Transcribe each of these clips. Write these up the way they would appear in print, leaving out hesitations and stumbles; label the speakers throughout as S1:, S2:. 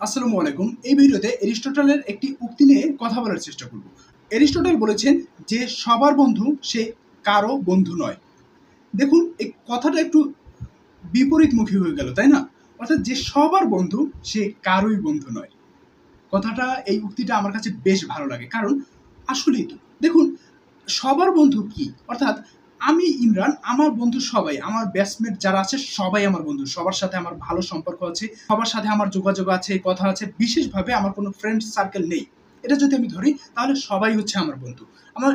S1: আসসালামু আলাইকুম। এই ভিডিওতে এরিস্টটলের একটি উক্তি নিয়ে কথা বলার চেষ্টা করব। এরিস্টটল বলেছেন যে সবার বন্ধু সে কারো বন্ধু নয়। দেখুন এই কথাটা একটু বিপরীতমুখী হয়ে গেল, তাই না? অর্থাৎ যে সবার বন্ধু সে কারোই বন্ধু নয়। কথাটা এই উক্তিটা আমার কাছে বেশ ভালো লাগে, কারণ আসলেই তো দেখুন সবার বন্ধু কি, অর্থাৎ আমি ইমরান, আমার বন্ধু সবাই, আমার ব্যাচমেট যারা আছে সবাই আমার বন্ধু, সবার সাথে আমার ভালো সম্পর্ক আছে, সবার সাথে আমার যোগাযোগ আছে, কথা আছে, বিশেষভাবে আমার কোনো ফ্রেন্ড সার্কেল নেই। এটা যদি আমি ধরি তাহলে সবাই হচ্ছে আমার বন্ধু।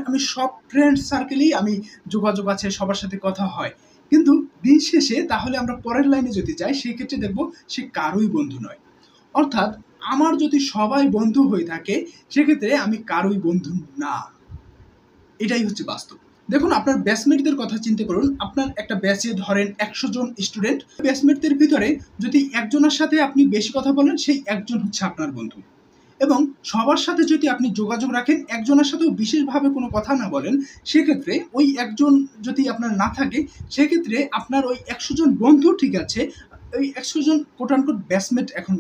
S1: আমি সব ফ্রেন্ড সার্কেলেই আমি যোগাযোগ আছে, সবার সাথে কথা হয়। কিন্তু দিন শেষে তাহলে আমরা পরের লাইনে যদি যাই সেই ক্ষেত্রে দেখবো সে কারোই বন্ধু নয়। অর্থাৎ আমার যদি সবাই বন্ধু হয়ে থাকে সেক্ষেত্রে আমি কারোই বন্ধু না। এটাই হচ্ছে বাস্তব। দেখুন আপনার ব্যাচমেটদের কথা চিন্তা করুন। আপনার একটা ব্যাচে ধরেন ১০০ জন স্টুডেন্ট, ব্যাচমেটদের ভিতরে যদি একজনের সাথে আপনি বেশি কথা বলেন সেই একজন হচ্ছে আপনার বন্ধু। এবং সবার সাথে যদি আপনি যোগাযোগ রাখেন, একজনের সাথেও বিশেষভাবে কোনো কথা না বলেন, সেক্ষেত্রে ওই একজন যদি আপনার না থাকে সেক্ষেত্রে আপনার ওই ১০০ জন বন্ধু ঠিক আছে, ওই ১০০ জন কোট আনকোট ব্যাচমেট এখন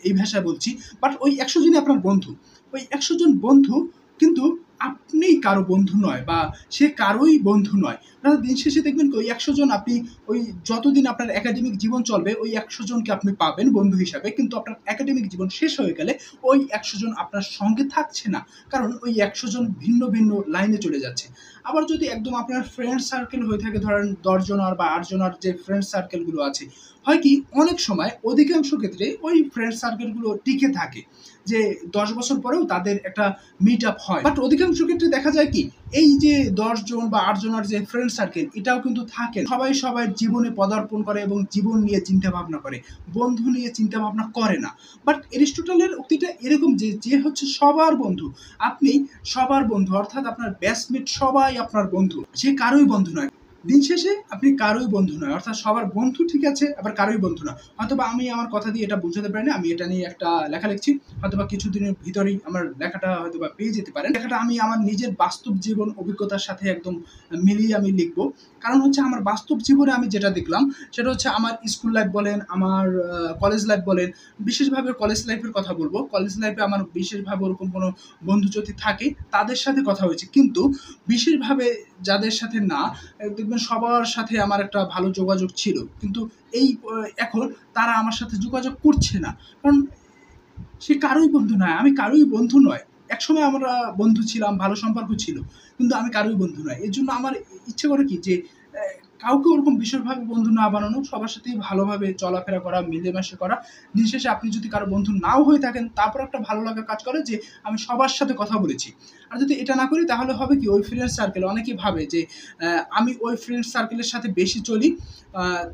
S1: এই ভাষায় বলছি, বাট ওই ১০০ জনই আপনার বন্ধু। ওই ১০০ জন বন্ধু কিন্তু আপনি কারো বন্ধু নয়, বা সে কারোই বন্ধু নয়। দিন শেষে দেখবেন কি ওই ১০০ জন আপনি ওই যতদিন আপনার একাডেমিক জীবন চলবে ওই ১০০ জনকে আপনি পাবেন বন্ধু হিসাবে, কিন্তু আপনার একাডেমিক জীবন শেষ হয়ে গেলে ওই ১০০ জন আপনার সঙ্গে থাকছে না, কারণ ওই ১০০ জন ভিন্ন ভিন্ন লাইনে চলে যাচ্ছে। আবার যদি একদম আপনার ফ্রেন্ড সার্কেল হয়ে থাকে ধরেন ১০ জনের বা ৮ জনের যে ফ্রেন্ড সার্কেলগুলো আছে, হয় কি অনেক সময় অধিকাংশ ক্ষেত্রে ওই ফ্রেন্ড সার্কেলগুলো টিকে থাকে, যে ১০ বছর পরেও তাদের একটা মিট আপ হয়। বাট অধিকাংশ ক্ষেত্রে দেখা যায় কি এই যে ১০ জন বা ৮ জনের যে ফ্রেন্ড সার্কেল এটাও কিন্তু থাকে না। সবাই সবার জীবনে পদার্পণ করে এবং জীবন নিয়ে চিন্তা ভাবনা করে, বন্ধু নিয়ে চিন্তা ভাবনা করে না। বাট এরিস্টটলের উক্তিটা এরকম যে যে হচ্ছে সবার বন্ধু, আপনি সবার বন্ধু, অর্থাৎ আপনার ব্যাচমেট সবাই আপনার বন্ধু, সে কারোই বন্ধু নয়। দিন শেষে আপনি কারোই বন্ধু নয়, অর্থাৎ সবার বন্ধু ঠিক আছে, আবার কারোই বন্ধু না। হয়তোবা আমি আমার কথা দিয়ে এটা বুঝাতে পারি না, আমি এটা নিয়ে একটা লেখা লিখছি, হয়তোবা কিছুদিনের ভিতরেই আমার লেখাটা হয়তোবা পেয়ে যেতে পারেন। লেখাটা আমি আমার নিজের বাস্তব জীবন অভিজ্ঞতার সাথে একদম মিলিয়ে আমি লিখবো। কারণ হচ্ছে আমার বাস্তব জীবনে আমি যেটা দেখলাম সেটা হচ্ছে আমার স্কুল লাইফ বলেন, আমার কলেজ লাইফ বলেন, বিশেষভাবে কলেজ লাইফের কথা বলবো। কলেজ লাইফে আমার বিশেষভাবে ওরকম কোনো বন্ধু যদি থাকে তাদের সাথে কথা হয়েছে, কিন্তু বিশেষভাবে যাদের সাথে না, দেখবেন সবার সাথে আমার একটা ভালো যোগাযোগ ছিল, কিন্তু এই এখন তারা আমার সাথে যোগাযোগ করছে না, কারণ সে কারোই বন্ধু নয়, আমি কারোই বন্ধু নয়। একসময় আমরা বন্ধু ছিলাম, ভালো সম্পর্ক ছিল, কিন্তু আমি কারোই বন্ধু নয়। এর জন্য আমার ইচ্ছে করে কি যে কাউকে ওরকম বিশেষভাবে বন্ধু না বানানো, সবার সাথেই ভালোভাবে চলাফেরা করা, মিলেমিশে করা। দিন শেষে আপনি যদি কারো বন্ধু নাও হয়ে থাকেন তারপর একটা ভালো লাগা কাজ করে যে আমি সবার সাথে কথা বলেছি। আর যদি এটা না করি তাহলে হবে কি ওই ফ্রেন্ড সার্কেল অনেকেই ভাবে যে আমি ওই ফ্রেন্ড সার্কেলের সাথে বেশি চলি,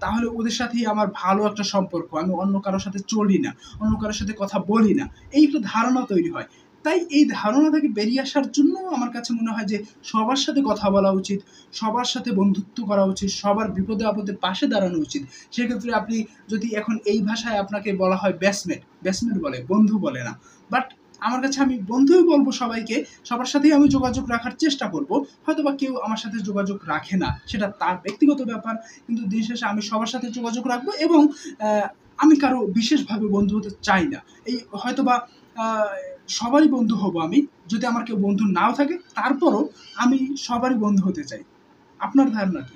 S1: তাহলে ওদের সাথেই আমার ভালো একটা সম্পর্ক, আমি অন্য কারোর সাথে চলি না, অন্য কারোর সাথে কথা বলি না, এই একটা ধারণা তৈরি হয়। তাই এই ধারণা থেকে বেরিয়ে আসার জন্য আমার কাছে মনে হয় যে সবার সাথে কথা বলা উচিত, সবার সাথে বন্ধুত্ব করা উচিত, সবার বিপদে আপদে পাশে দাঁড়ানো উচিত। সেক্ষেত্রে আপনি যদি এখন এই ভাষায় আপনাকে বলা হয় ব্যাচমেট, ব্যাচমেট বলে, বন্ধু বলে না। বাট আমার কাছে আমি বন্ধুই বলবো সবাইকে, সবার সাথেই আমি যোগাযোগ রাখার চেষ্টা করব। হয়তোবা কেউ আমার সাথে যোগাযোগ রাখে না, সেটা তার ব্যক্তিগত ব্যাপার, কিন্তু দিন শেষে আমি সবার সাথে যোগাযোগ রাখবো এবং আমি কারো বিশেষভাবে বন্ধু হতে চাই না। এই হয়তোবা সবারই বন্ধু হব আমি, যদি আমার কেউ বন্ধু নাও থাকে তারপরও আমি সবারই বন্ধু হতে চাই। আপনার ধারণা কি?